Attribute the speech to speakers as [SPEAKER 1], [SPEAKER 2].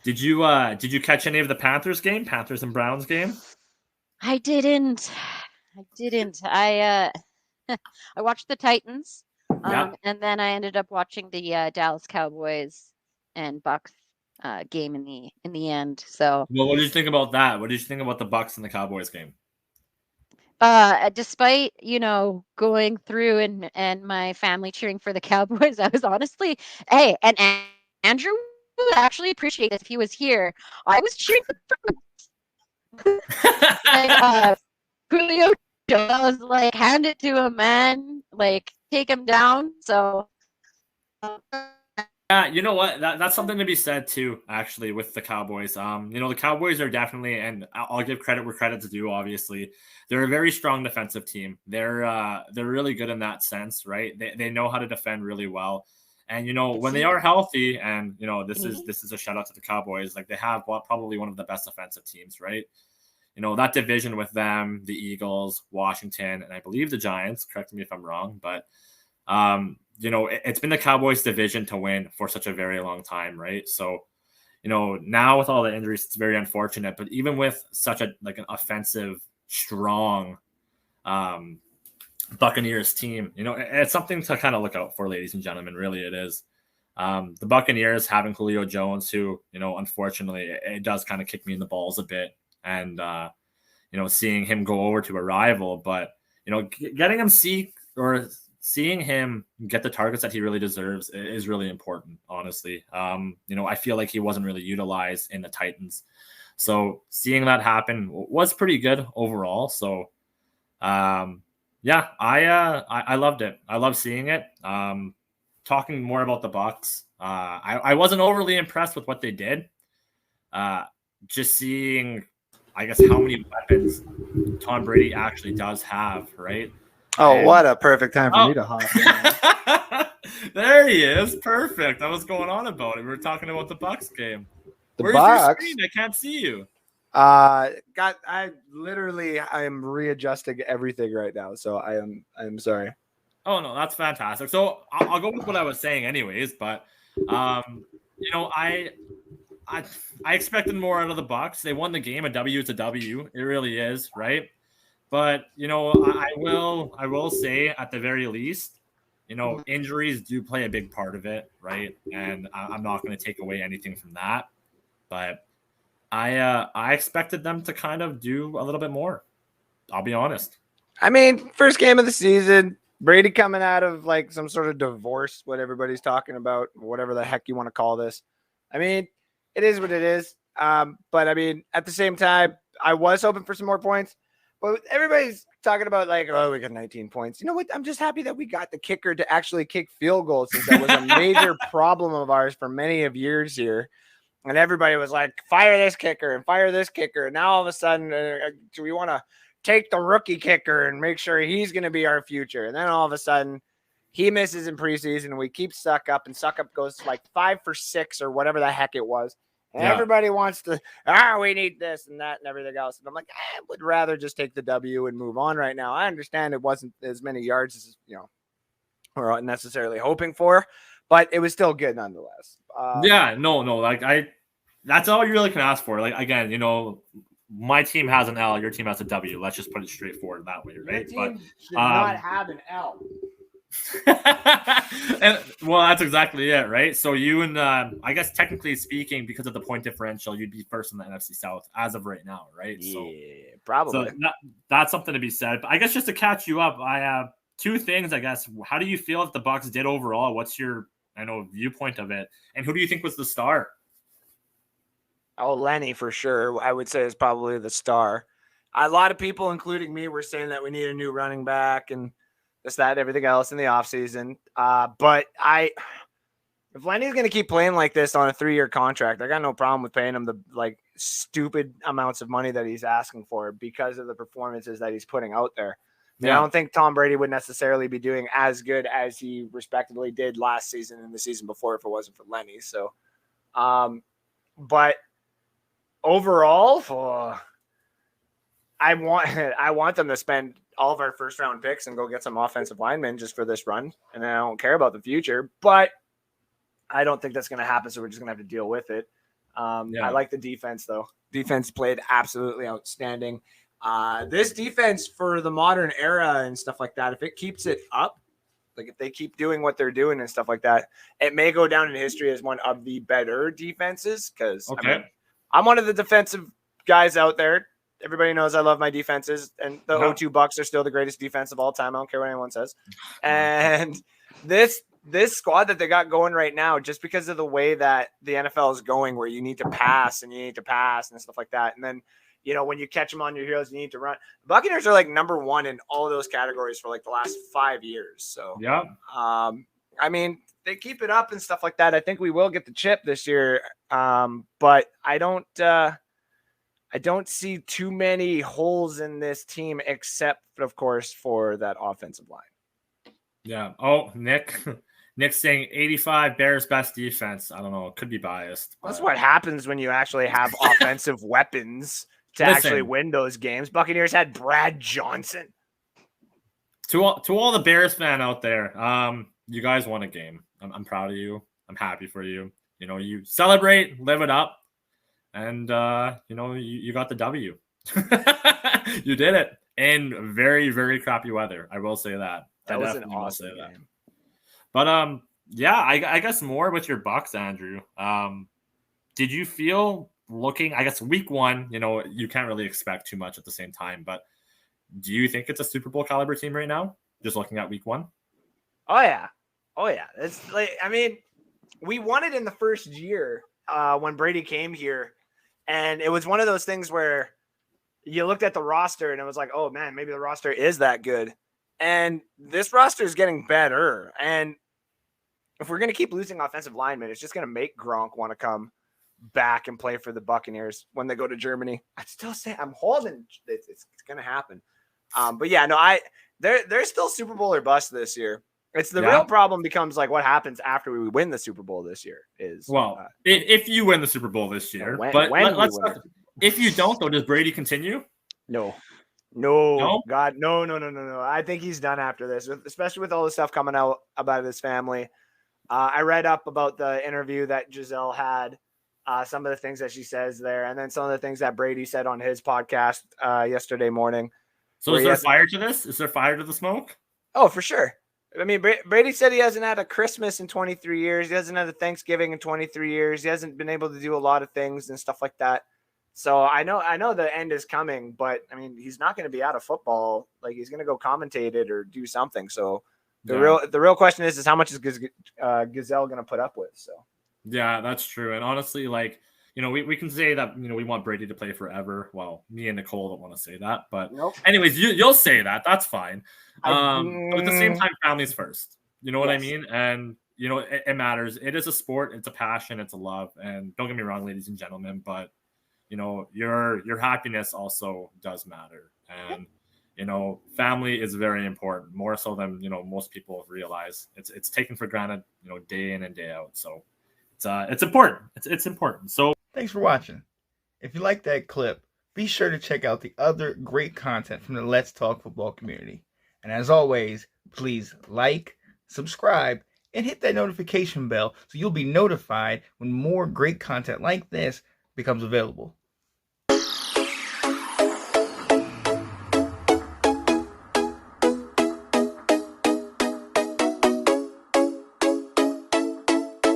[SPEAKER 1] Did you catch any of the Panthers and Browns game?
[SPEAKER 2] I didn't. I I watched the Titans,
[SPEAKER 1] Yeah.
[SPEAKER 2] and then I ended up watching the Dallas Cowboys and Bucks game in the end. So,
[SPEAKER 1] Well, what did you think about that? What did you think about the Bucks and the Cowboys game?
[SPEAKER 2] despite going through and my family cheering for the Cowboys, I was honestly, hey, and Andrew would actually appreciate this if he was here. I was cheering like Julio Jones. I was like, hand it to him, man. Like, take him down. So,
[SPEAKER 1] Yeah, you know what? That's something to be said too, actually, with the Cowboys. The Cowboys are definitely, and I'll give credit where credit's due. Obviously, they're a very strong defensive team. They're really good in that sense, right? They know how to defend really well, and when they
[SPEAKER 2] see,
[SPEAKER 1] are healthy, and
[SPEAKER 2] can
[SPEAKER 1] this
[SPEAKER 2] you
[SPEAKER 1] is
[SPEAKER 2] hear me?
[SPEAKER 1] this is a shout out to the Cowboys. Like they have probably one of the best defensive teams, right? That division with them, the Eagles, Washington, and I believe the Giants. Correct me if I'm wrong, but it's been the Cowboys division to win for such a very long time, right? So, now with all the injuries, it's very unfortunate. But even with such an offensive, strong um, Buccaneers team, it's something to kind of look out for, ladies and gentlemen. Really, it is. The Buccaneers having Julio Jones, who unfortunately, it does kind of kick me in the balls a bit, and seeing him go over to a rival, but getting him seeing him get the targets that he really deserves is really important, honestly. I feel like he wasn't really utilized in the Titans. So seeing that happen was pretty good overall. So yeah, I loved it. I love seeing it. Talking more about the Bucks, I wasn't overly impressed with what they did. Uh, just seeing, I guess, how many weapons Tom Brady actually does have, right?
[SPEAKER 3] Oh,
[SPEAKER 1] And
[SPEAKER 3] what a perfect time for me to hop in.
[SPEAKER 1] there he is. Perfect. I was going on about it. We were talking about the Bucks game.
[SPEAKER 3] The
[SPEAKER 1] Where's your
[SPEAKER 3] Bucks.
[SPEAKER 1] screen? I can't see you.
[SPEAKER 3] I am readjusting everything right now, so I'm sorry.
[SPEAKER 1] Oh no, that's fantastic. So I'll go with what I was saying, anyways. But I I expected more out of the Bucks. They won the game. A W is a W. It really is, right? But I will say at the very least, injuries do play a big part of it, right? And I'm not going to take away anything from that. But I expected them to kind of do a little bit more. I'll be honest.
[SPEAKER 3] I mean, first game of the season, Brady coming out of like some sort of divorce, what everybody's talking about, whatever the heck you want to call this. I mean, it is what it is. But I mean, at the same time, I was hoping for some more points. But everybody's talking about like, oh, we got 19 points. You know what? I'm just happy that we got the kicker to actually kick field goals, since that was a major problem of ours for many of years here. And everybody was like, fire this kicker and fire this kicker. And now all of a sudden, do we want to take the rookie kicker and make sure he's going to be our future? And then all of a sudden, he misses in preseason, and we keep Suck Up, and Suck Up goes like 5 for 6 or whatever the heck it was. And everybody wants to, we need this and that and everything else. And I'm like, I would rather just take the W and move on right now. I understand it wasn't as many yards as, we're necessarily hoping for, but it was still good nonetheless.
[SPEAKER 1] No. That's all you really can ask for. Like, again, my team has an L, your team has a W. Let's just put it straightforward that way, right?
[SPEAKER 3] Your team should not have an L.
[SPEAKER 1] And well, that's exactly it, right? So you and I guess technically speaking, because of the point differential, you'd be first in the NFC South as of right now, right?
[SPEAKER 3] Yeah, probably.
[SPEAKER 1] So that's something to be said. But I guess just to catch you up, I have two things. I guess, how do you feel if the Bucks did overall? What's your viewpoint of it, and who do you think was the star?
[SPEAKER 3] Oh, Lenny for sure. I would say is probably the star. A lot of people, including me, were saying that we need a new running back and this, that, everything else in the offseason. But if Lenny's going to keep playing like this on a 3-year contract, I got no problem with paying him the like stupid amounts of money that he's asking for because of the performances that he's putting out there. I don't think Tom Brady would necessarily be doing as good as he respectively did last season and the season before if it wasn't for Lenny. So, but overall, I want them to spend all of our first round picks and go get some offensive linemen just for this run. And I don't care about the future, but I don't think that's going to happen. So we're just going to have to deal with it. I like the defense, though. Defense played absolutely outstanding. This defense for the modern era and stuff like that, if it keeps it up, like if they keep doing what they're doing and stuff like that, it may go down in history as one of the better defenses. Because I'm one of the defensive guys out there. Everybody knows I love my defenses, and the O2 Bucks are still the greatest defense of all time. I don't care what anyone says. And this squad that they got going right now, just because of the way that the NFL is going, where you need to pass and stuff like that, and then when you catch them on your heels, you need to run. Buccaneers are like number one in all of those categories for like the last 5 years. So I mean, they keep it up and stuff like that. I think we will get the chip this year, but I don't see too many holes in this team, except of course for that offensive line.
[SPEAKER 1] Yeah. Oh, Nick's saying 85 Bears best defense. I don't know. It could be biased.
[SPEAKER 3] That's what happens when you actually have offensive weapons to actually win those games. Buccaneers had Brad Johnson.
[SPEAKER 1] To all the Bears fan out there, you guys won a game. I'm proud of you. I'm happy for you. You celebrate, live it up, and you got the W. You did it in very, very crappy weather. I will say that.
[SPEAKER 3] That was an awesome game.
[SPEAKER 1] But I guess more with your Bucks, Andrew. Did you feel looking? I guess week one, you can't really expect too much at the same time. But do you think it's a Super Bowl caliber team right now? Just looking at week one.
[SPEAKER 3] Oh yeah. It's like, I mean, we won it in the first year when Brady came here, and it was one of those things where you looked at the roster and it was like, oh man, maybe the roster is that good. And this roster is getting better. And if we're going to keep losing offensive linemen, it's just going to make Gronk want to come back and play for the Buccaneers when they go to Germany. I'd still say I'm holding it's going to happen. But yeah, no, they're still Super Bowl or bust this year. It's the real problem becomes like what happens after we win the Super Bowl this year is
[SPEAKER 1] if you win the Super Bowl this year, if you don't though, does Brady continue?
[SPEAKER 3] No, God, no. I think he's done after this, especially with all the stuff coming out about his family. I read up about the interview that Giselle had, some of the things that she says there, and then some of the things that Brady said on his podcast yesterday morning.
[SPEAKER 1] So is there fire to this? Is there fire to the smoke?
[SPEAKER 3] Oh, for sure. I mean, Brady said he hasn't had a Christmas in 23 years. He hasn't had a Thanksgiving in 23 years. He hasn't been able to do a lot of things and stuff like that. So I know the end is coming, but I mean, he's not going to be out of football. Like he's going to go commentate it or do something. So the real question is how much is Gazelle going to put up with? So
[SPEAKER 1] yeah, that's true. And honestly, like, we can say that, we want Brady to play forever. Well, me and Nichole don't want to say that, but anyways, you'll say that. That's fine. But at the same time, family's first. You know what I mean? And, it matters. It is a sport. It's a passion. It's a love. And don't get me wrong, ladies and gentlemen, but, your happiness also does matter. And, family is very important, more so than, most people realize. It's taken for granted, day in and day out. So it's important. It's important. So
[SPEAKER 4] thanks for watching. If you like that clip, be sure to check out the other great content from the Let's Talk Football community. And as always, please like, subscribe, and hit that notification bell so you'll be notified when more great content like this becomes available.